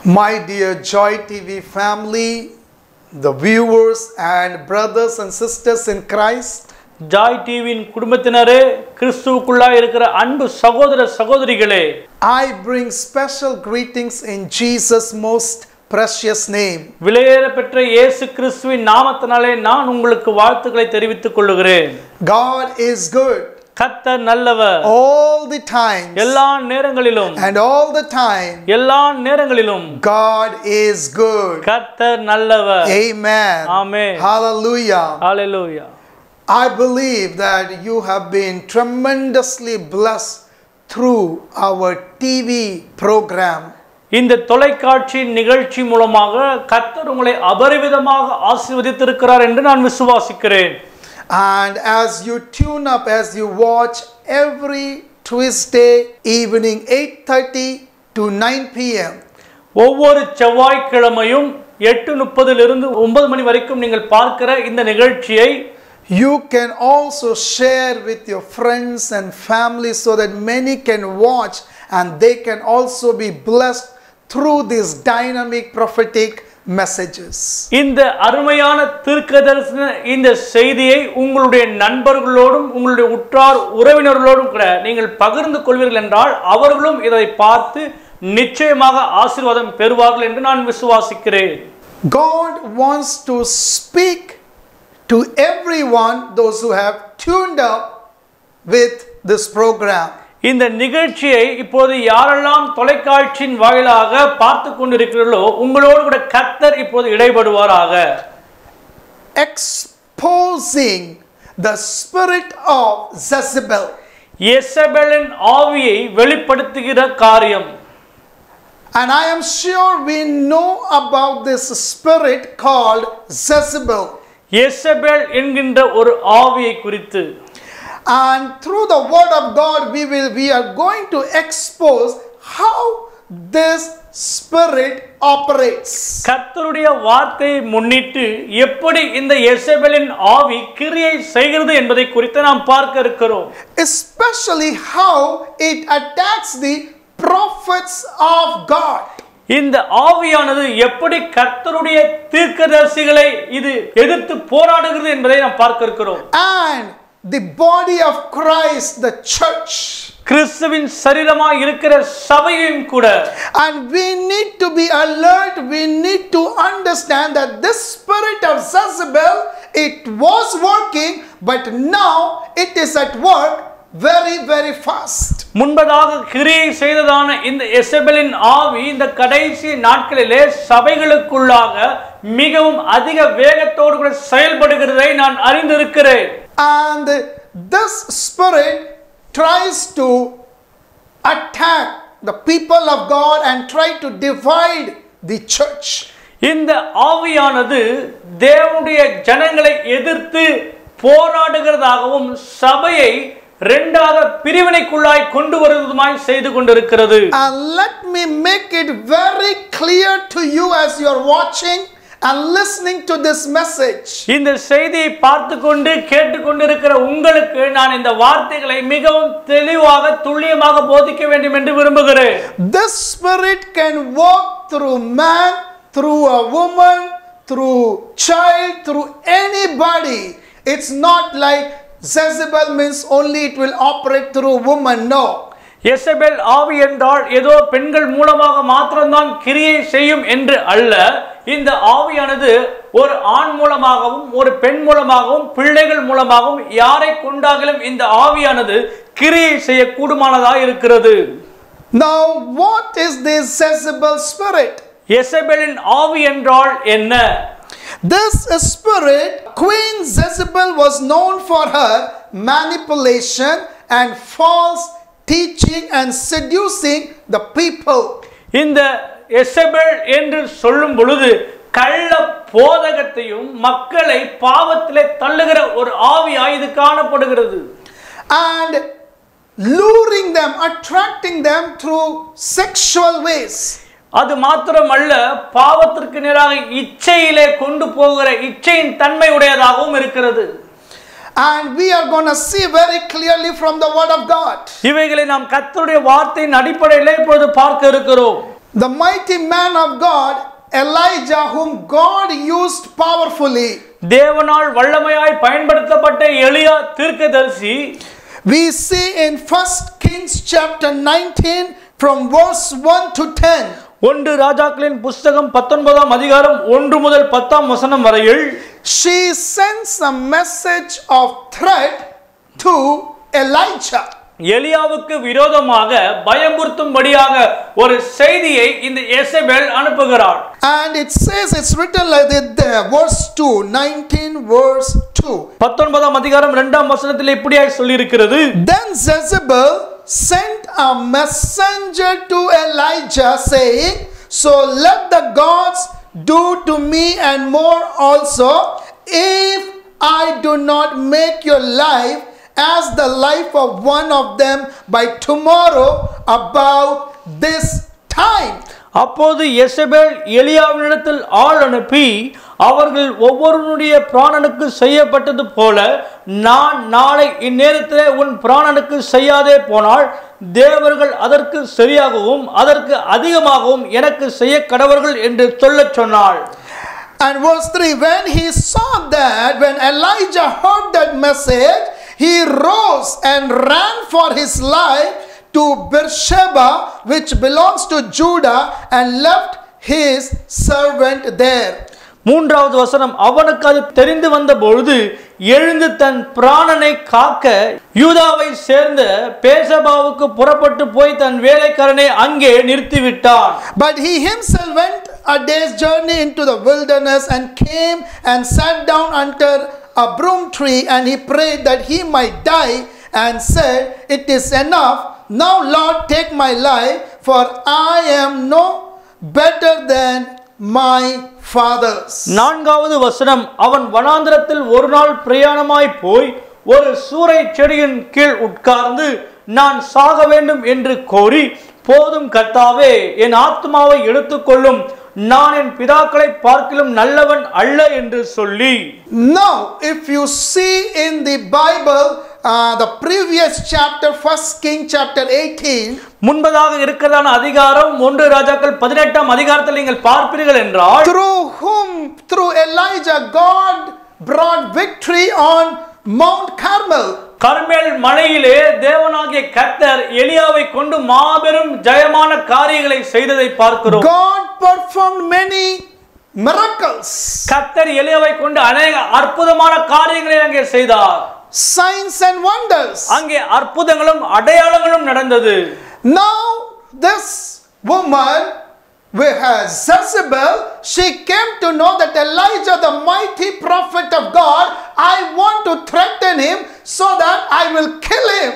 My dear Joy TV family, the viewers and brothers and sisters in Christ, Joy டிவியின் குடும்பத்தினரே, கிறிஸ்துவுக்குள்ளாய் இருக்கிற அன்பு சகோதர சகோதரிகளே, I bring special greetings in Jesus' most precious name. விலையேற பெற்ற இயேசு கிறிஸ்துவின் நாமத்தினாலே நான் உங்களுக்கு வாழ்த்துக்களை தெரிவித்துக் கொள்கிறேன். God is good. கர்த்தர் நல்லவர். All the time. எல்லா நேரங்களிலும். And all the time. எல்லா நேரங்களிலும். God is good. கர்த்தர் நல்லவர். Amen. Amen. Hallelujah. Hallelujah. I believe that you have been tremendously blessed through our TV program. இந்த தொலைக்காட்சி நிகழ்ச்சி மூலமாக கர்த்தர் உங்களை அபரிவிதமாக ஆசீர்வதித்திருக்கிறார் என்று நான் விசுவாசிக்கிறேன். And as you tune up, as you watch every Tuesday evening 8:30 to 9 p.m. ஒவ்வொரு செவ்வாய்க்கிழமையும் 8:30 இருந்து 9 மணி வரைக்கும் நீங்கள் பார்க்கிற இந்த நிகழ்ச்சியை you can also share with your friends and family so that many can watch and they can also be blessed through these dynamic prophetic messages. இந்த அருமையான தீர்க்கதரிசன இந்த செய்தியை உங்களுடைய நண்பர்களோடும் உங்களுடைய உற்றார் உறவினர்களோடும் கூட நீங்கள் பகிர்ந்து கொள்வீர்கள் என்றால் அவர்களும் இதை பார்த்து நிச்சயமாக ஆசீர்வாதம் பெறுவார்கள் என்று நான் விசுவாசிக்கிறேன். God wants to speak to everyone, those who have tuned up with this program. இந்த நிகழ்ச்சியை இப்போது யாரெல்லாம் தொலைக்காட்சியின் வாயிலாக பார்த்து கொண்டிருக்கிறீர்களோ உங்களோடு கூட கர்த்தர் இப்போது இடைபடுவாராக. Exposing the spirit of Jezebel. யேசபேலின் ஆவியை வெளிப்படுத்துகிற காரியம். And I am sure we know about this spirit called Jezebel. யேசபேல் என்கின்ற ஒரு ஆவியை குறித்து and through the word of God we are going to expose how this spirit operates. கர்த்தருடைய வார்த்தையை முன்னிட்டு எப்படி இந்த யேசபேலின் ஆவி கிரியை செய்கிறது என்பதை குறித்து நாம் பார்க்க இருக்கிறோம். Especially how it attacks the prophets of God. இந்த ஆவியானது எப்படி கர்த்தருடைய தீர்க்கதரிசிகளை இது எதிர்த்து போராடுகிறது என்பதை நாம் பார்க்க இருக்கிறோம். And the body of Christ, the church, கிறிஸ்துவின் சரீரமாய் இருக்கிற சபையும் கூட. and we need to be alert, we need to understand that this spirit of Jezebel, it was working, but now it is at work very very fast. முன்பதாக கிரியை செய்ததான இந்த யேசபேலின் ஆவி இந்த கடைசி நாட்களிலே சபைகளுக்குள்ளாக மிகவும் அதிக வேகத்தோடு கூட செயல்படுகிறதை நான் அறிந்திருக்கிறேன். And this spirit tries to attack the people of God and try to divide the church. இந்த ஆவியானது தேவனுடைய ஜனங்களை எதிர்த்து போராடுகிறதாகவும் சபையை இரண்டாக பிரிவினைக்குள்ளாய் கொண்டு வருவதுமாய் செய்து கொண்டிருக்கிறது. And let me make it very clear to you as you are watching and listening to this message. இந்த செய்தியை பார்த்து கொண்டு கேட்டு கொண்டிருக்கிற உங்களுக்கு நான் இந்த வார்த்தைகளை மிகவும் தெளிவாக துல்லியமாக போதிக்க வேண்டும் என்று விரும்புகிறேன். This spirit can work through man, through a woman, through child, through anybody. It's not like Jezebel means only it will operate through woman. No. யேசபேல் ஆவி என்றால் ஏதோ பெண்கள் மூலமாக மாத்திரம்தான் கிரியை செய்யும் என்று அல்ல. இந்த ஆவியானது ஒரு ஆண் மூலமாகவும் ஒரு பெண் மூலமாகவும் பிள்ளைகள் மூலமாகவும் யாரை கொண்டாலும் இந்த ஆவியானது கிரியை செய்ய கூடுமானதாக இருக்கிறது. Now what is this Jezebel spirit? யேசபேலின் ஆவி என்றால் என்ன? This spirit, Queen Jezebel, was known for her manipulation and false teaching and seducing the people. இந்த யேசபேல் என்று சொல்லும் பொழுது கள்ள போதகத்தையும் மக்களை பாவத்திலே தள்ளுகிற ஒரு ஆவியாய் இது காணப்படுகிறது. And luring them, attracting them through sexual ways. அது மாத்திரமல்ல, பாவத்திற்கு நேராக இச்சையிலே கொண்டு போகிற இச்சையின் தன்மை உடையதாகவும் இருக்கிறது. And we are going to see very clearly from the word of God. இவைகளை நாம் கர்த்தருடைய வார்த்தையின் அடிப்படையில் இப்பொழுது பார்க்க இருக்கிறோம். The mighty man of God, Elijah, whom God used powerfully. தேவனால் வல்லமையாய் பயன்படுத்தப்பட்ட எலியா தீர்க்கதரிசி, we see in 1 Kings chapter 19 from verse 1 to 10. ஒன்று ராஜாக்களின் புஸ்தகம் 19ஆம் அதிகாரம் 1 முதல் 10ஆம் வசனம் வரையில், she sends a message of threat to Elijah. எலியாவுக்கு விரோதமாக பயமுறுத்தும்படியாக ஒரு செய்தியை இந்த எசபேல் அனுப்புகிறார். And it says, it's written like that there, verse 2, 19 verse 2. 19ஆம் அதிகாரம் 2ஆம் வசனத்தில் இப்படியாய் சொல்லி இருக்கிறது. Then Jezebel sent a messenger to Elijah saying, so let the gods do to me and more also, if I do not make your life as the life of one of them by tomorrow about this time. அப்போது எசபேல் எலியாவினிடத்தில் ஆள் அனுப்பி, அவர்கள் ஒவ்வொருவனுடைய பிராணனுக்கு செய்யப்பட்டது போல நான் நாளை இந்நேரத்திலே உன் பிராணனுக்கு செய்யாதே போனால் தேவர்கள் அதற்கு சரியாகவும் அதற்கு அதிகமாகவும் எனக்கு செய்ய கடவர்கள் என்று சொல்லச் சொன்னாள். And verse 3, when he saw that, when Elijah heard that message, he rose and ran for his life to Beersheba, which belongs to Judah, and left his servant there. மூன்றாவது வசனம், அவனுக்கு அது தெரிந்து வந்த பொழுது எழுந்து தன் பிராணனை காக்க யூதாவை சேர்ந்த பேசபாவுக்கு புறப்பட்டு போய் தன் வேலைக்காரனை அங்கே நிறுத்திவிட்டான். But he himself went a day's journey into the wilderness and came and sat down under a broom tree, and he prayed that he might die, and said, it is enough. Now Lord, take my life, for I am no better than my fathers. நான்காவது வசனம், அவன் வனாந்திரத்தில் ஒரு நாள் பிரயாணமாய் போய் ஒரு சூரை செடியின் கீழ் உட்கார்ந்து நான் சாக வேண்டும் என்று கோரி, போதும் கர்த்தாவே, என் ஆத்மாவை எடுத்துக்கொள்ளும், நான் என் பிதாக்களை பார்க்கிலும் நல்லவன் அல்ல என்று சொல்லி. Now if you see in the Bible the previous chapter, 1 King chapter 18, முன்பதாக இருக்கிறதான அதிகாரம் 1 ராஜாக்கள் 18ஆம் அதிகாரத்தில் நீங்கள் பார்ப்பீர்கள் என்றால், through Elijah God brought victory on Mount Carmel. கர்மேல் மலையிலே தேவனாகிய கர்த்தர் எலியாவை கொண்டு மாபெரும் ஜெயமான காரியங்களை செய்ததை பார்க்கிறோம். God performed many miracles. கர்த்தர் எலியாவை கொண்டு अनेक அற்புதமான காரியங்களை அங்கே செய்தார். Signs and wonders. அங்கே அற்புதங்களும் அடையாளங்களும் நடந்தது. Now this woman with her Jezebel, she came to know that Elijah, the mighty prophet of God, I want to threaten him so that I will kill him.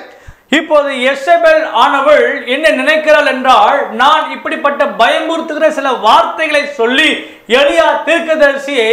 இப்போது எசபேல் ஆனவள் என்ன நினைக்கிறாள் என்றால், நான் இப்படிப்பட்ட பயமுறுத்துகிற சில வார்த்தைகளை சொல்லி எலியா தீர்க்கதரிசியை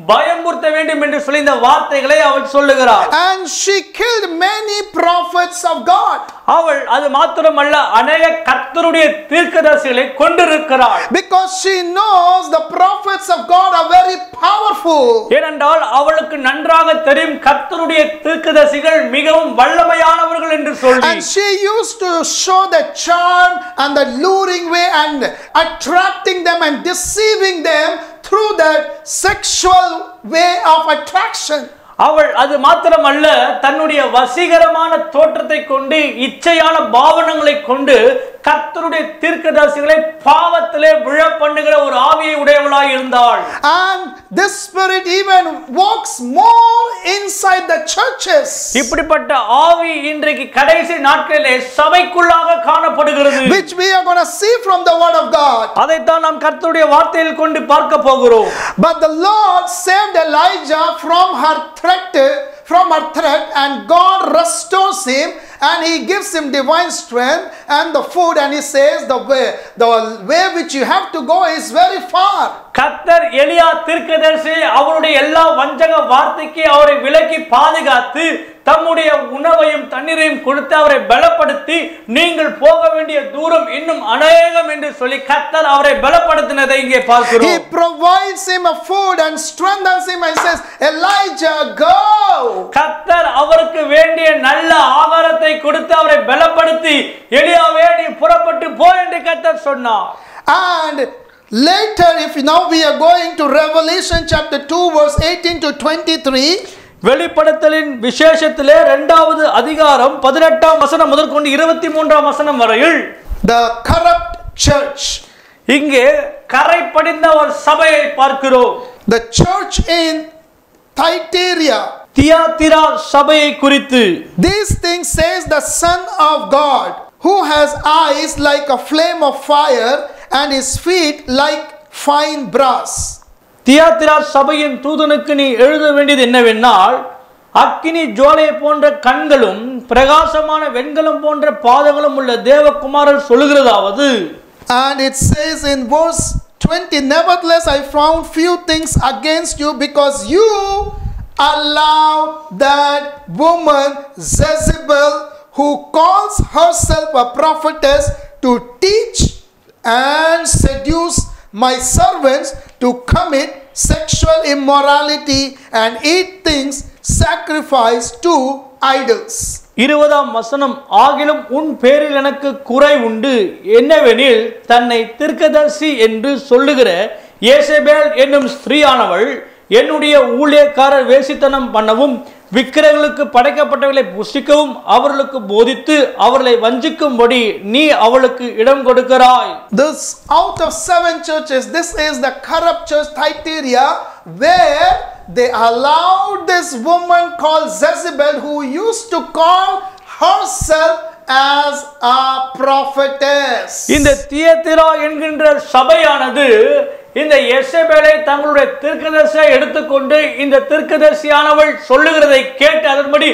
பயமுறுத்த வேண்டும் என்று சொல்லி இந்த வார்த்தைகளை அவள் சொல்லுகிறாள். And she killed many prophets of God. அவள் அது மாத்திரமல்ல, अनेक கர்த்தருடைய தீர்க்கதரிசிகளை கொண்டிருக்கிறாள். Because she knows the prophets of God are very powerful. ஏனென்றால் அவளுக்கு நன்றாக தெரியும் கர்த்தருடைய தீர்க்கதரிசிகள் மிகவும் வல்லமையானவர்கள் என்று சொல்லி. And she used to show the charm and the luring way and attracting them and deceiving them through that sexual way of attraction. அவள் அது மாத்திரமல்ல, தன்னுடைய வசீகரமான தோற்றத்தை கொண்டு இச்சையான பாவனங்களை கொண்டு கர்த்தருடைய தீர்க்கதரிசிகளை பாவத்திலே விழ பண்ணுகிற ஒரு ஆவியை உடையவளாய் இருந்தாள். And this spirit even walks more inside the churches. இப்படிப்பட்ட ஆவி இன்றைக்கு கடைசி நாட்களிலே சபைக்குள்ளாக காணப்படுகிறது. Which we are going to see from the word of God. அதைத்தான் நாம் கர்த்தருடைய வார்த்தையில் கொண்டு பார்க்க போகிறோம். But the Lord saved Elijah from her threat, and God restores him and he gives him divine strength and the food, and he says the way which you have to go is very far. கர்த்தர் எலியா தீர்க்கதரிசி அவருடைய எல்லா வஞ்சக வார்த்தைக்கு அவரை விலக்கி பாதுகாத்து தம்முடைய உணவையும் தண்ணீரையும் கொடுத்து அவரை பலப்படுத்தி நீங்கள் போக வேண்டிய தூரம் இன்னும் அநேகம் என்று சொல்லி கர்த்தர் அவரை பலப்படுத்தினதை இங்கே பார்க்கிறோம். He provides him a food and strengthens him and says, Elijah, go. கர்த்தர் அவருக்கு வேண்டிய நல்ல ஆகாரத்தை கொடுத்து அவரை பலப்படுத்தி எலியாவே நீ புறப்பட்டு போ என்று கர்த்தர் சொன்னார். And later, if now we are going to Revelation chapter 2 verse 18 to 23, வெளிப்படுத்தலின் விசேஷத்திலே இரண்டாவது அதிகாரம் 18ஆம் வசனம் முதற்கொண்டு 23ஆம் வசனம் வரையில் the corrupt church, இங்கே கரை படிந்த ஒரு சபையை பார்க்கிறோம். the church in Thyatira, தியாத்திரா சபையை குறித்து these things says the Son of God, who has eyes like a flame of fire and his feet like fine brass. தியாத்திரா சபையின் தூதனுக்கு நீ எழுத வேண்டியது என்னவென்றால், அக்கினி ஜுவாலையை போன்ற கண்களும் பிரகாசமான வெண்கலம் போன்ற பாதங்களும் உள்ள தேவகுமாரர் சொல்லுகிறதாவது. And it says in verse 20, nevertheless I found few things against you, because you allow that woman Jezebel, who calls herself a prophetess, to teach and seduce my servants to commit sexual immorality and eat things sacrificed to idols. 20ஆம் வசனம், ஆகிலும் உன் பேரில் எனக்கு குறை உண்டு, என்னவெனில் தன்னை தீர்க்கதரிசி என்று சொல்லுகிற யேசபேல் என்னும் ஸ்திரீயானவள் என்னுடைய ஊழியக்காரர் வேசித்தனம் பண்ணவும் விக்கிரகங்களுக்கு படைக்கப்பட்டவர்களை புசிக்கவும் அவர்களுக்கு போதித்து அவர்களை வஞ்சிக்கும்படி நீ அவளுக்கு இடம் கொடுக்கிறாய். This out of 7 churches, this is the corrupt church Thyatira, where they allowed this woman called Jezebel, who used to call herself as a prophetess. இந்த தியத்திரா என்கின்ற சபையானது இந்த யேசபேலை தங்களுடைய தீர்க்கதரிசியை எடுத்துக்கொண்டு இந்த தீர்க்கதரிசியானவள் சொல்லுகிறதை கேட்டு அதன்படி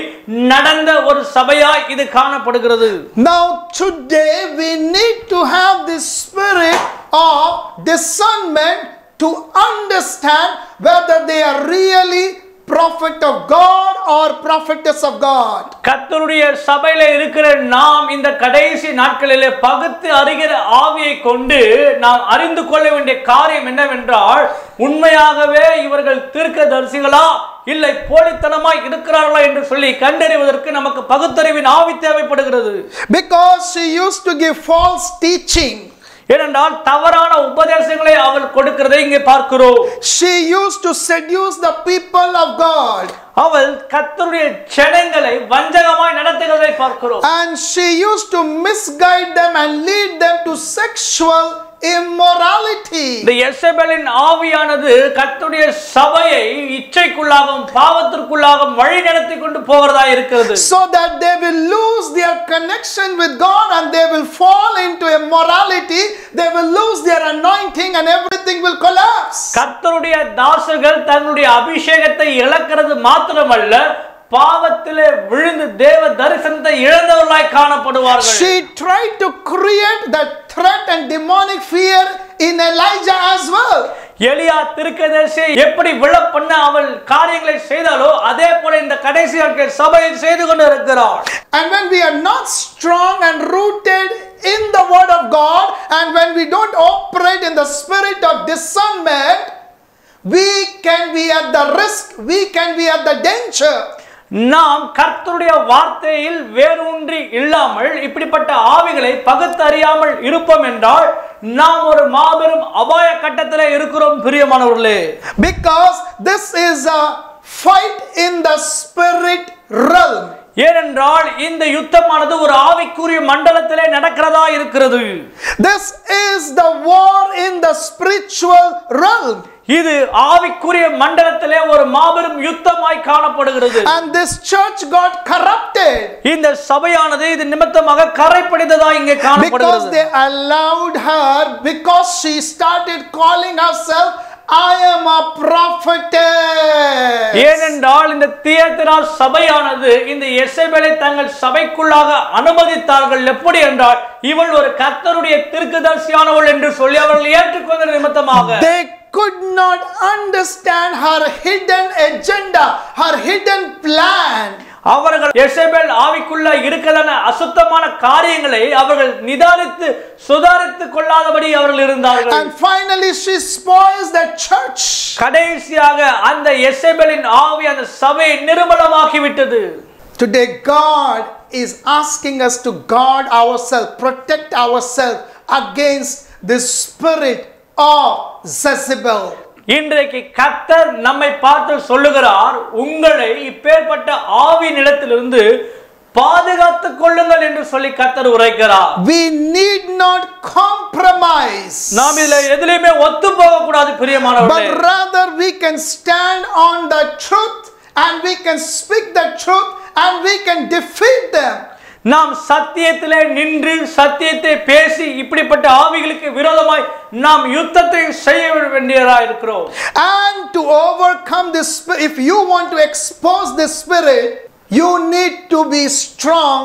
நடந்த ஒரு சபையாய் இது காணப்படுகிறது. Now today we need to have this spirit of discernment to understand whether they are really prophet of God or prophetess of God. கர்த்தருடைய சபையில இருக்கிற நாம் இந்த கடைசி நாட்களிலே பகுத்து அறிகிற ஆவியை கொண்டு நாம் அறிந்து கொள்ள வேண்டிய காரியம் என்னவென்றால், உண்மையாகவே இவர்கள் தீர்க்கதரிசிகளா இல்லை போலித்தனமாய் இருக்கிறார்களா என்று சொல்லி கண்டறிவதற்கு நமக்கு பகுத்தறிவின் ஆவி தேவைப்படுகிறது. Because she used to give false teaching. ஏனென்றால் தவறான உபதேசங்களை அவள் கொடுக்கிறதை இங்கே பார்க்கிறோம். She used to seduce the people of God. அவள் கர்த்தருடைய ஜனங்களை வஞ்சகமாய் நடத்துகிறதை பார்க்கிறோம். And she used to misguide them and lead them to sexual immorality. இந்த யேசபேலின் ஆவியானது கர்த்தருடைய சபையை இச்சைக்குள்ளாகவும் பாவத்திற்குள்ளாகவும் வழி நடத்தி கொண்டு போகிறதா இருக்கிறது. So that they will lose their connection with God and they will fall into immorality. They will lose their anointing and everything will collapse. கர்த்தருடைய தாசர்கள் தங்களுடைய அபிஷேகத்தை இழக்கிறது மாத்திரமல்ல, பாவத்திலே விழுந்து தேவ தரிசனத்தை இழந்தவர்களாய் காணப்படுவார்கள். She tried to create that threat and demonic fear in Elijah as well. எலியா தீர்க்கதரிசி எப்படி விழப்பண்ண அவள் காரியங்களை செய்தாலோ அதே போல இந்த கடைசி நாட்கள் சபையில் செய்து கொண்டு இருக்கிறார். And when we are not strong and rooted in the word of God, and when we don't operate in the spirit of discernment, we can be at the risk, we can be at the danger. நாம் கர்த்தருடைய வார்த்தையில் வேரூன்றி இல்லாமல் இப்படிப்பட்ட ஆவிகளை பகுத்தறியாமல் இருப்போம் என்றால் நாம் ஒரு மாபெரும் அபாய கட்டத்திலே இருக்கிறோம் பிரியமானவர்களே. Because this is a fight in the spirit realm. ஏனென்றால் இந்த யுத்தமானது ஒரு ஆவிக்குரிய மண்டலத்திலே நடக்கிறதா இருக்கிறது. This is the war in the spiritual realm. இது ஆவிக்குரிய மண்டலத்திலே ஒரு மாபெரும் யுத்தமாய் காணப்படுகிறது. And this church got corrupted. இந்த சபையானது இது நிமித்தமாக கரைப்படிந்ததா இங்கே காணப்படுகிறது. Because they allowed her, because she started calling herself I am a prophetess. ஏனென்றால் இந்த தியேத்திரா சபையானது இந்த எசபேலை தங்கள் சபைக்குள்ளாக அனுமதித்தார்கள். எப்படி என்றால் இவள் ஒரு கர்த்தருடைய தீர்க்கதரிசியானவள் என்று சொல்லி அவர்கள் ஏற்றுக்கொண்ட நிமித்தமாக They could not understand her hidden agenda, her hidden plan. அவர்கள் எசபேல் ஆவிக்குள்ள இருக்கலான அசுத்தமான காரியங்களை அவர்கள் நிதானித்து சுதாரித்துக் கொள்ளாதபடி அவர்கள் இருந்தார்கள். And finally she spoils the church. கடைசியாக அந்த எசபேலின் ஆவி அந்த சபையை நிர்மலமாக்கி விட்டது. Today God is asking us to guard ourselves, protect ourselves against the spirit of Jezebel. இன்றைக்கு கர்த்தர் நம்மை பார்த்து சொல்லுகிறார், உங்களை இப்பேற்பட்ட ஆவி நிலத்திலிருந்து பாதுகாத்துக் கொள்ளுங்கள் என்று சொல்லி கர்த்தர் உரைக்கிறார். We need not compromise. நாம் இதிலே எதிலுமே ஒத்து போக கூடாது பிரியமானவர்களே. But rather we can stand on the truth and we can speak the truth and we can defeat them. நாம் சத்தியத்திலே நின்று சத்தியத்தை பேசி இப்படிப்பட்ட ஆவிகளுக்கு விரோதமாய் நாம் யுத்தத்தை செய்ய வேண்டியதா இருக்கிறோம். And to overcome this, if you want to expose this spirit, you need to be strong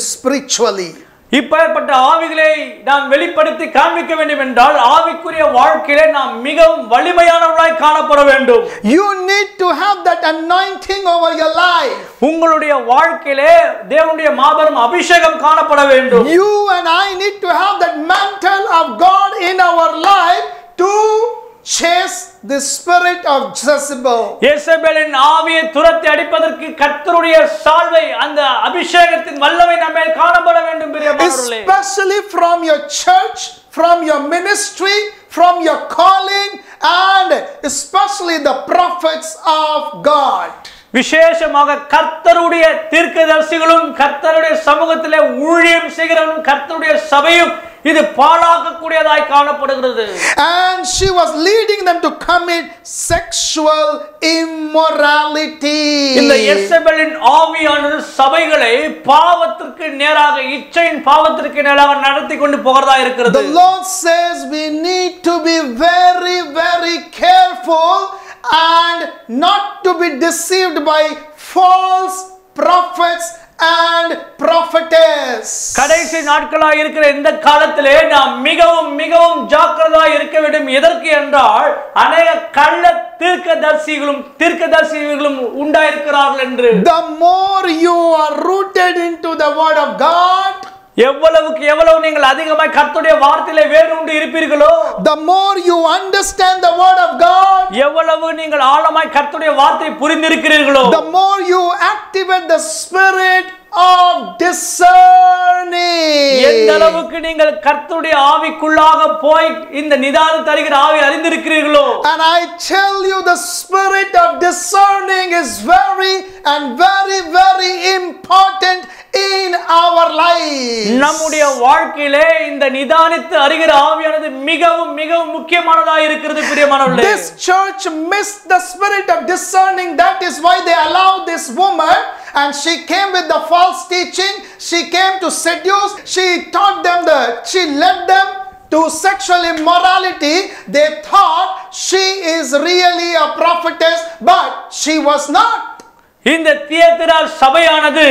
spiritually. இப்பேற்பட்ட ஆவிகளை நாம் வெளிப்படுத்தி காண்பிக்க வேண்டும் என்றால் ஆவிக்குரிய வாழ்க்கையிலே நாம் மிகவும் வலிமையானவர்களாய் காணப்பட வேண்டும். You need to have that anointing over your life. உங்களுடைய வாழ்க்கையிலே தேவனுடைய மாபெரும் அபிஷேகம் காணப்பட வேண்டும். You and I need to have that mantle of God in our life to chase the spirit of Jezebel. எசபேலின் ஆவியை துரத்தி அடிப்பதற்கு கர்த்தருடைய சால்வை அந்த அபிஷேகத்தின் வல்லமை நம்மை காணப்பட வேண்டும் பிரியமானவர்களே. Especially from your church, from your ministry, from your calling, and especially the prophets of God. விசேஷமாக கர்த்தருடைய தீர்க்கதரிசிகளும் கர்த்தருடைய சமூகத்திலே ஊழியம் செய்கிறவர்களும் கர்த்தருடைய சபையும் இது பாழாக்கக்கூடியதாய் காணப்படுகிறது. And she was leading them to commit sexual immorality. இந்த எசபேலின் ஆவியானது சபைகளை பாவத்திற்கு நேராக இச்சையின் பாவத்திற்கு நேராக நடத்தி கொண்டு போகிறதா இருக்கிறது. The Lord says we need to be very, very careful and not to be deceived by false prophets and prophetess. கடைசி நாட்களாக இருக்கிற இந்த காலத்திலே நாம் மிகவும் மிகவும் ஜாக்கிரதையாக இருக்க வேண்டும். எதற்கு என்றால் அநேக கள்ள தீர்க்கதரிசிகளும் உண்டாயிருக்கிறார்கள் என்று. The more you are rooted into the word of God, எவ்வளவுக்கு எவ்வளவு நீங்கள் அதிகமாய் கர்த்தருடைய வார்த்தையிலே வேரூன்றி இருப்பீர்களோ, the more you understand the word of God, எவ்வளவு நீங்கள் ஆழமாய் கர்த்தருடைய வார்த்தையை புரிந்திருக்கிறீர்களோ, the more you activate the spirit of discerning. எந்த அளவுக்கு நீங்கள் கர்த்தருடைய ஆவிக்குள்ளாக போய் இந்த நிதானம் தருகிற ஆவி அறிந்திருக்கிறீர்களோ. And I tell you, the spirit of discerning is very and very, very important in our life. நம்முடைய வாழ்க்கையிலே இந்த நிதானித்து அறிகிற ஆவியானது மிகவும் மிகவும் முக்கியமானதாக இருக்கிறது பிரியமானவர்களே. This church missed the spirit of discerning. That is why they allowed this woman, and she came with the false teaching. She came to seduce. She taught them she led them to sexual immorality. They thought she is really a prophetess, but she was not. இந்த தியேத்திரா சபையானது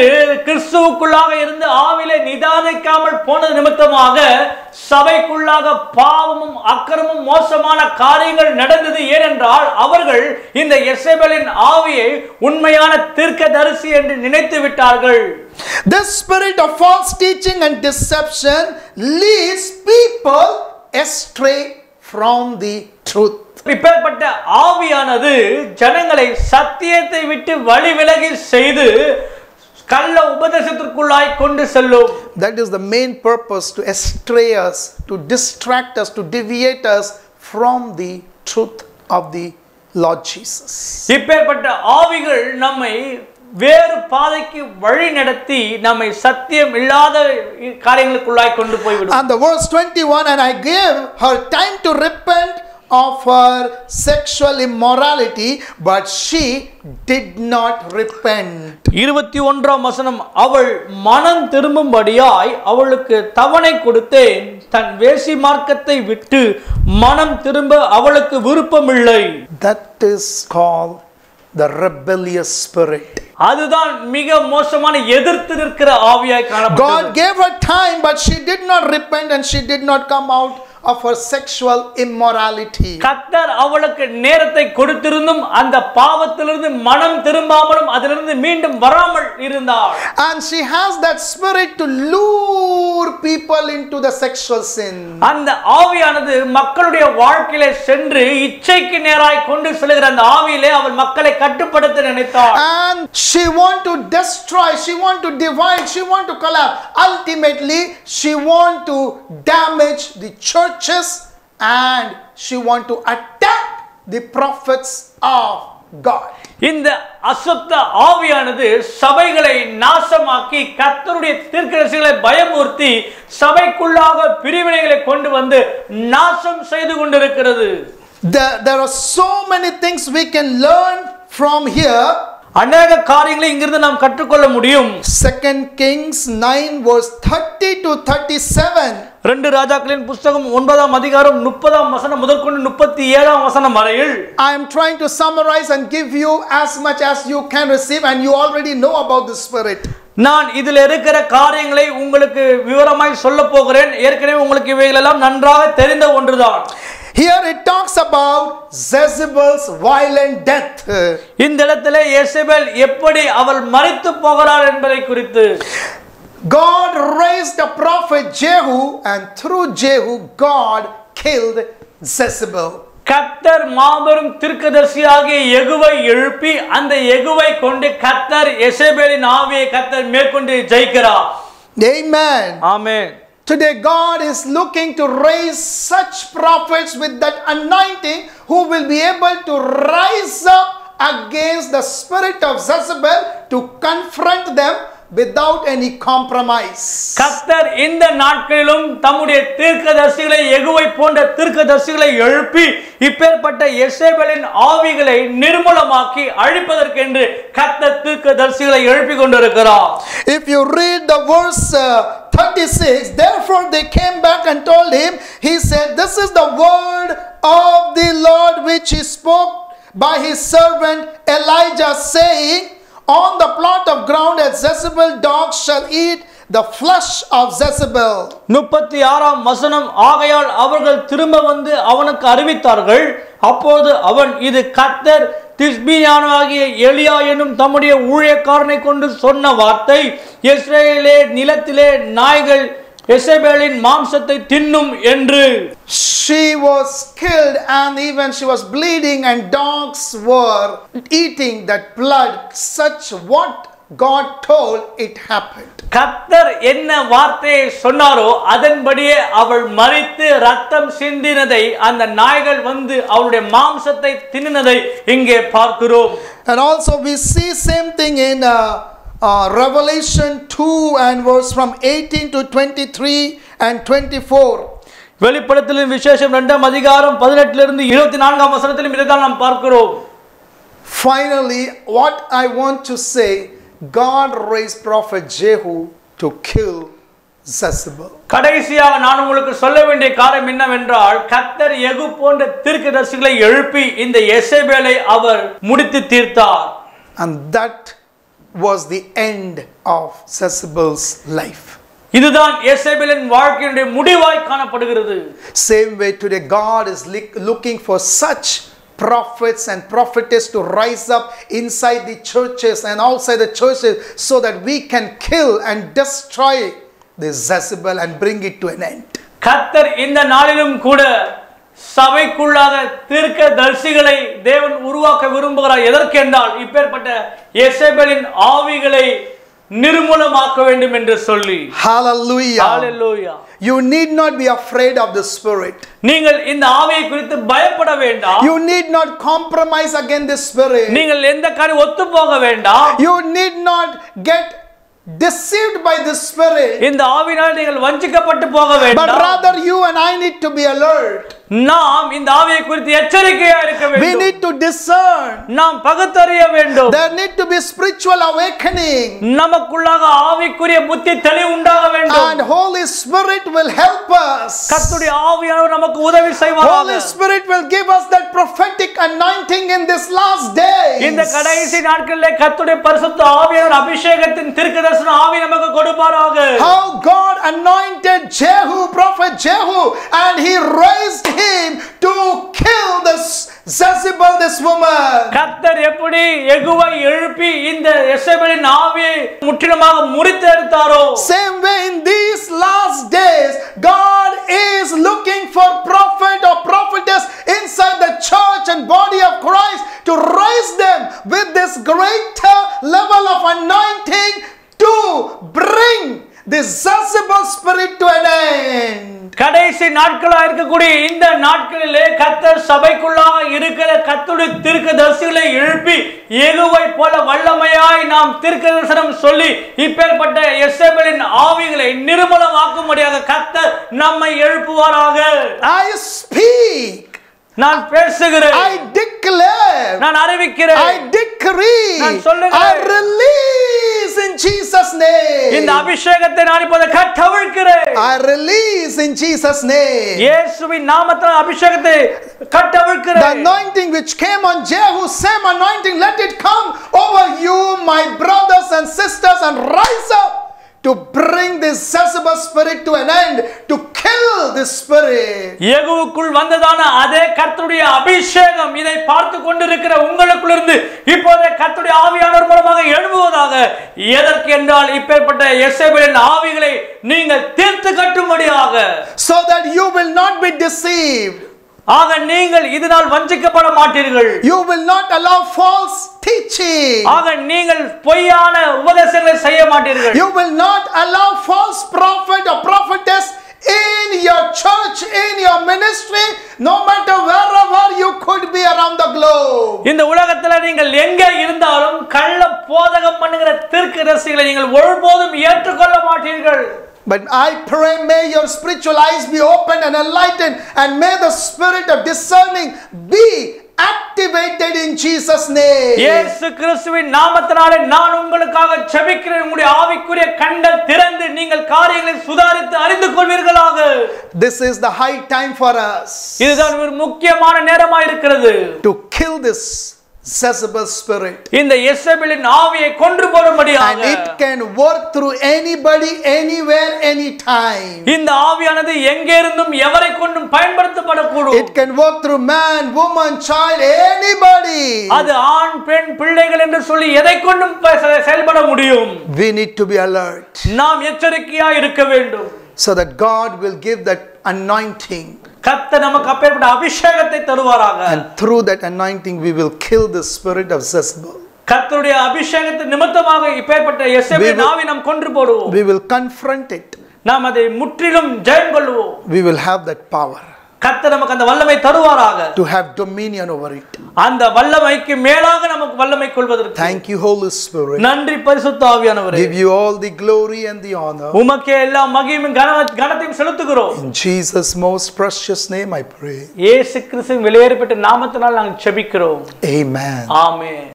கிறிஸ்துவுக்குள்ளாக இருந்து ஆவிலே நிதானிக்காமல் போனது நிமித்தமாக சபைக்குள்ளாக பாவமும் அக்கிரமும் மோசமான காரியங்கள் நடந்தது. ஏனென்றால் அவர்கள் இந்த எசபேலின் ஆவியை உண்மையான தீர்க்கதரிசி என்று நினைத்து விட்டார்கள். This spirit of false teaching and deception leads people astray from the truth. இப்பேற்பட்ட ஆவியானது ஜனங்களை சத்தியத்தை விட்டு வழி விலகி செய்து கள்ள உபதேசத்திற்குள்ளாய் கொண்டு செல்லும். That is the main purpose, to astray us, to distract us, to deviate us from the truth of the Lord Jesus. இப்பேற்பட்ட ஆவிகள் நம்மை வேறு பாதைக்கு வழி நடத்தி நம்மை சத்தியம் இல்லாத காரியங்களுக்குள்ளாய் கொண்டு போய்விடும். And the verse 21, and I gave her time to repent of her sexual immorality, but she did not repent. 21ஆம் வசனம், அவள் மனம் திரும்பும்படியாய் அவளுக்கு தவணை கொடுத்தேன், தன் வேசி மார்க்கத்தை விட்டு மனம் திரும்ப அவளுக்கு விருப்பமில்லை. That is called the rebellious spirit. அதுதான் மிக மோசமான எதிர்த்து நிற்கிற ஆவியாய் காணப்பட்டது. God gave her time, but she did not repent and she did not come out of her sexual immorality. கர்த்தர் அவளுக்கு நேரத்தை கொடுத்திருந்தும் அந்த பாவத்திலிருந்து மனம் திரும்பாமலும் அதிலிருந்து மீண்டும் வராமல் இருந்தார். And she has that spirit to lure people into the sexual sin. அந்த ஆவியானது மக்களுடைய வாழ்க்கையிலே சென்று இச்சைக்கு நேராய் கொண்டு செல்கிற அந்த ஆவியிலே அவள் மக்களை கட்டுப்படுத்த நினைத்தாள். And she want to destroy, she want to divide, she want to collapse. Ultimately, she want to damage the churches and she want to attack the prophets of God. இந்த அசுத்த ஆவியானது சபைகளை நாசமாக்கி கர்த்தருடைய தீர்க்கதரிசிகளை பயமுறுத்தி சபைக்குள்ளாக பிரிவினைகளை கொண்டு வந்து நாசம் செய்து கொண்டிருக்கிறது. There are so many things we can learn from here. அநேக காரியங்களை இங்கிருந்து நாம் கற்றுக்கொள்ள முடியும். 2 Kings 9 verse 30 to 37. 2 ராஜாக்களின் புத்தகம் 9ஆம் அதிகாரம் 30ஆம் வசனம் முதற்கொண்டு 37ஆம் வசனம் வரையில் I am trying to summarize and give you as much as you can receive, and you already know about the spirit. நான் இதில் இருக்கிற காரியங்களை உங்களுக்கு விவரமாய் சொல்ல போகிறேன். ஏற்கனவே உங்களுக்கு இவைகள் எல்லாம் நன்றாக தெரிந்த ஒன்றுதான். Here it talks about Jezebel's violent death. இந்த இடத்திலே யேசபேல் எப்படி அவள் மரித்து போகிறாள் என்பதை குறித்து God raised the prophet Jehu, and through Jehu God killed Jezebel. கர்த்தர் மாபெரும் தீர்க்கதரிசியாகிய யெகூவை எழுப்பி அந்த யெகூவை கொண்டு கர்த்தர் யேசபேலின் ஆவியை கர்த்தர் மேற்கொண்டு ஜெயிக்கிறார். Amen. Amen. Today God is looking to raise such prophets with that anointing who will be able to rise up against the spirit of Jezebel to confront them without any compromise. கர்த்தர் இந்த நாட்களிலும் தம்முடைய தீர்க்கதரிசிகளை யெகூவை போன்ற தீர்க்கதரிசிகளை எழுப்பி இப்பேற்பட்ட யேசபேலின் ஆவிகளை நிர்மூலமாக்கி அழிப்பதற்கென்று கர்த்தர் தீர்க்கதரிசிகளை எழுப்பி கொண்டிருக்கிறார். If you read the verse 36, therefore they came back and told him, he said, this is the word of the Lord which he spoke by his servant Elijah, saying, on the plot of ground at Jezebel dogs shall eat the flesh of Jezebel. 36ஆம் வசனம், ஆகையால் அவர்கள் திரும்ப வந்து அவனுக்கு அறிவித்தார்கள். அப்போது அவன், இது கர்த்தர் திஸ்பியானாகிய எலியா என்னும் தம்முடைய ஊழியக்காரனை கொண்டு சொன்ன வார்த்தை, இஸ்ரவேலே நிலத்திலே நாய்கள் யேசபேலின் மாம்சத்தை தின்னும் என்று. She was killed and even she was bleeding and dogs were eating that blood. Such what God told, it happened. கர்த்தர் என்ன வார்த்தையை சொன்னாரோ அதன்படியே அவள் மரித்து ரத்தம் சிந்தினதை அந்த நாய்கள் வந்து அவளுடைய மாம்சத்தை தின்னினதை இங்கே பார்க்கிறோம். And also we see same thing in Revelation 2 and verse from 18 to 23 and 24. வெளிப்படுத்தலின் விசேஷம் 2ஆம் அதிகாரம் 18 இருந்து 24ஆம் வசனத்திலும் இதைதான் நாம் பார்க்கிறோம். Finally, what I want to say, God raised prophet Jehu to kill Jezebel. கடைசியாக நான் உங்களுக்கு சொல்ல வேண்டிய காரியம் என்னவென்றால், கர்த்தர் யெகூ போன்ற தீர்க்கதரிசிகளை எழுப்பி இந்த யேசபேலை அவர் முடித்து தீர்த்தார். And that was the end of Jezebel's life. இதுதான் யேசபேலின் வாழ்க்கையினுடைய முடிவாய் காணப்படுகிறது. Same way today God is looking for such prophets and prophetess to rise up inside the churches and outside the churches so that we can kill and destroy this Jezebel and bring it to an end. கர்த்தர் இந்த நாளிலும் கூட சபைக்குள்ளாக தீர்க்கதரிசிகளை தேவன் உருவாக்க விரும்புகிறார். எதற்கென்றால் இப்பேற்பட்ட யேசபேலின் ஆவிகளை நிர்மூலமாக்க வேண்டும் என்று சொல்லி. Hallelujah. Hallelujah. You need not be afraid of the spirit. நீங்கள் இந்த ஆவியை குறித்து பயப்பட வேண்டாம். You need not compromise against the spirit. நீங்கள் எந்த காரியம் ஒத்து போக வேண்டாம். You need not get deceived by the spirit. இந்த ஆவியினால் நீங்கள் வஞ்சிக்கப்பட்டு போக But வேண்டாம். rather you and I need to be alert. நாம் இந்த ஆவியை குறித்து எச்சரிக்கையா இருக்க We வேண்டும். need to discern. நாம் பகுத்தறிய வேண்டும். There need to be spiritual awakening. நமக்குள்ளாக ஆவிக்குரிய புத்தி தெளிவு உண்டாக வேண்டும். And Holy Spirit will help us. கர்த்தருடைய ஆவியானவர் நமக்கு உதவி செய்வாராக. Holy Spirit will give us that prophetic anointing in this last day. இந்த கடைசி நாட்களிலே கர்த்தருடைய பரிசுத்த ஆவியானவர் அபிஷேகத்தின் தீர்க்கதரிசன ஆவி நமக்கு கொடுப்பாராக. How God anointed Jehu, prophet Jehu, and he raised him to kill this Jezebel, this woman. கர்த்தர் எப்படி யெகூவை எழுப்பி இந்த யெசபேலின் ஆவியை முற்றிலுமாக முறித்து எடுத்தாரோ, Same way in these last days, God is looking for prophet or prophetess inside the church and body of Christ to raise them with this greater level of anointing to bring this Jezebel spirit to an end. கடைசி நாட்களாக இருக்கக்கூடிய இந்த நாட்களிலே கர்த்தர் சபைக்குள்ளாக இருக்கிற கர்த்தருடைய தீர்க்கதரிசிகளை எழுப்பி யெகூவை போல வல்லமையாய் நாம் தீர்க்கதரிசனம் சொல்லி இப்பேற்பட்ட யெசபேலின் ஆவிகளை நிர்மூலமாக்கும்படியாக கர்த்தர் நம்மை எழுப்புவாராக. I speak. நான் பேசுகிறேன். I declare. நான் அறிவிக்கிறேன். I decree. நான் சொல்லுகிறேன். I release in Jesus' name. இந்த அபிஷேகத்தை நான் இப்போது கட்டவிழ்க்கிறேன். I release in Jesus' name. இயேசுவின் நாமத்தில் அபிஷேகத்தை The கட்டவிழ்க்கிறேன். anointing which came on Jehu, same anointing, let it come over you, my brothers and sisters, and rise up to bring this Jezebel spirit to an end, to kill this spirit. யெகூவுக்குள் வந்ததான அதே கர்த்தருடைய அபிஷேகம் இதை பார்த்து கொண்டிருக்கிற உங்களுக்குள்ளிருந்து இப்போதே கர்த்தருடைய ஆவியானவர் மூலமாக எழும்புவதாக. எதற்கு என்றால் இப்பேற்பட்ட யெசபேலின் ஆவிகளை நீங்கள் தீர்த்து கட்டும்படியாக. So that you will not be deceived. ஆக நீங்கள் இதனால் வஞ்சிக்கப்பட மாட்டீர்கள். You will not allow false teaching. ஆக நீங்கள் பொய்யான உபதேசங்களை செய்ய மாட்டீர்கள். You will not allow false prophet or prophetess in your church, in your ministry, no matter wherever you could be around the globe. இந்த உலகத்துல நீங்கள் எங்கே இருந்தாலும் கள்ள போதகம் பண்ணுகிற தீர்க்கதரிசிகளை நீங்கள் ஒருபோதும் ஏற்றுக்கொள்ள மாட்டீர்கள். But I pray, may your spiritual eyes be opened and enlightened, and may the spirit of discerning be activated in Jesus' name. இயேசு கிறிஸ்துவின் நாமத்தினாலே நான் உங்களுக்காக ஜெபிக்கிறேன். உங்களுடைய ஆவிக்குரிய கண்கள் திறந்து நீங்கள் காரியங்களை சுதாரித்து அறிந்து கொள்வீர்களாக. This is the high time for us. இதுதான் ஒரு முக்கியமான நேரமாக இருக்கிறது. To kill this Jezebel spirit. இந்த யெசபேலின் ஆவியை கொன்று போடும்படியாக. And it can work through anybody, anywhere, anytime. இந்த ஆவியானது எங்கே இருந்தும் எவரை கொண்டும் பயன்படுத்தப்படக்கூடும். It can work through man, woman, child, anybody. அது ஆண் பெண் பிள்ளைகள் என்று சொல்லி எதை கொண்டும் செயல்பட முடியும். We need to be alert. நாம் எச்சரிக்கையா இருக்க வேண்டும். So that God will give that anointing. கர்த்தர் நமக்கு அப்பேற்பட்ட அபிஷேகத்தை தருவாராக. And through that anointing we will kill the spirit of Jezebel. கர்த்தருடைய அபிஷேகத்தின் நிமித்தமாக இப்பேற்பட்ட யெசபேலின் ஆவியை நாம் கொன்று போடுவோம். We will confront it. நாம் அதை முற்றிலும் ஜெயம் கொள்வோம். We will have that power. கர்த்தர் நமக்கு அந்த வல்லமை தருவாராக. To have dominion over it. அந்த வல்லமைக்கு மேலாக நமக்கு வல்லமை கொள்வதற்கு. Thank you, Holy Spirit. நன்றி பரிசுத்த ஆவியானவரே. Give you all the glory and the honor. உமக்கே எல்லா மகிமையும் கனத்தையும் செலுத்துகிறோம். In Jesus' most precious name I pray. இயேசு கிறிஸ்துவின் வெளியேறப்பட்ட நாமத்தினால் நாங்கள் ஜெபிக்கிறோம். Amen. ஆமென்.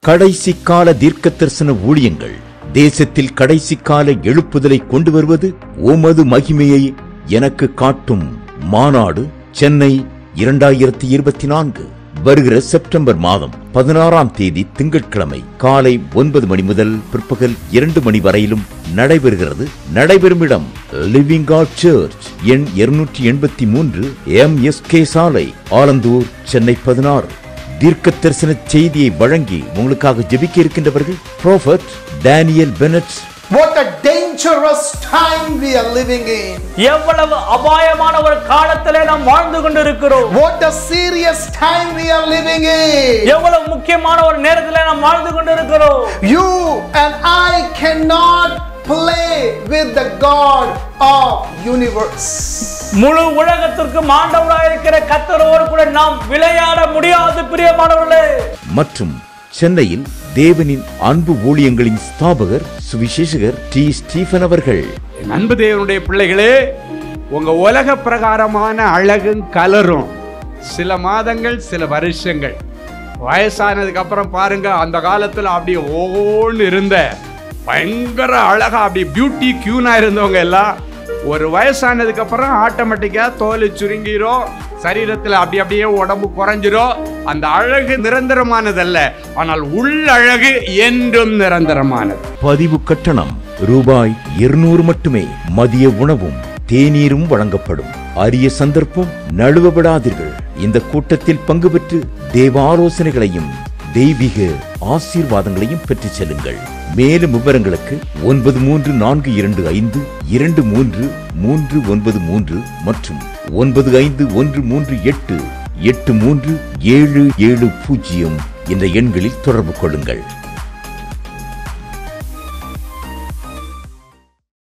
கடைசி கால தீர்க்கதரிசன ஊழியங்கள். தேசத்தில் கடைசி கால எழுப்புதலை கொண்டு வருவது உமது மகிமையை எனக்கு காட்டும் மாநாடு, சென்னை 2024. வருகிற செப்டம்பர் மாதம் 16ஆம் தேதி திங்கட்கிழமை காலை 9 மணி முதல் பிற்பகல் 2 மணி வரையிலும் நடைபெறுகிறது. நடைபெறும் இடம் லிவிங் காட் சர்ச், எண் 283, MSK சாலை, ஆலந்தூர், சென்னை 16. தீர்க்க தரிசன செய்தியை வழங்கி உங்களுக்காக ஜெபிக்க இருக்கின்றவர்கள் prophet Daniel Bennett. What a dangerous time we are living in. எவ்வளவு அபாயமான ஒரு காலத்திலே நாம் வாழ்ந்து கொண்டிருக்கிறோம். What a serious time we are living in. எவ்வளவு முக்கியமான ஒரு நேரத்திலே நாம் வாழ்ந்து கொண்டிருக்கிறோம். You and I cannot play with the God of universe. முழு உலகத்திற்கும் ஆண்டவராய் இருக்கிற கர்த்தரோடு கூட நாம் விளையாட முடியாது பிரியமானவர்களே. மற்றும் சென்னையில் தேவனின் அன்பு ஊழியங்களின் ஸ்தாபகர் சுவிசேஷகர் டி. ஸ்டீபன் அவர்கள். அன்பு தேவனுடைய பிள்ளைகளே, உங்க உலக பிரகாரமான அழகும் கலரும் சில மாதங்கள், சில வருஷங்கள். வயசானதுக்கு அப்புறம் பாருங்க, அந்த காலத்துல அப்படி ஓன்னு இருந்த பயங்கர அழகா அப்படி பியூட்டி கியூனா இருந்தவங்க எல்லாம் ஒரு வயசானதுக்கு அப்புறம் ஆட்டோமேட்டிக்கா தோல் சுருங்கிரும், சரீரத்தில் அப்படியே உடம்பு குறைஞ்சிரும். அந்த அழகு நிரந்தரமானதல்ல, ஆனால் உள்ளழகு என்றும் நிரந்தரமானது. பதிவு கட்டணம் ரூபாய் 200 மட்டுமே. மதிய உணவும் தேநீரும் வழங்கப்படும். அரிய சந்தர்ப்பம், நழுவப்படாதீர்கள். இந்த கூட்டத்தில் பங்கு பெற்று தேவ ஆலோசனைகளையும் தெய்வீக ஆசீர்வாதங்களையும் பெற்றுச் செல்லுங்கள். மேலும் விவரங்களுக்கு 9325233393 மற்றும் 9513883770 என்ற எண்களில் தொடர்பு கொள்ளுங்கள்.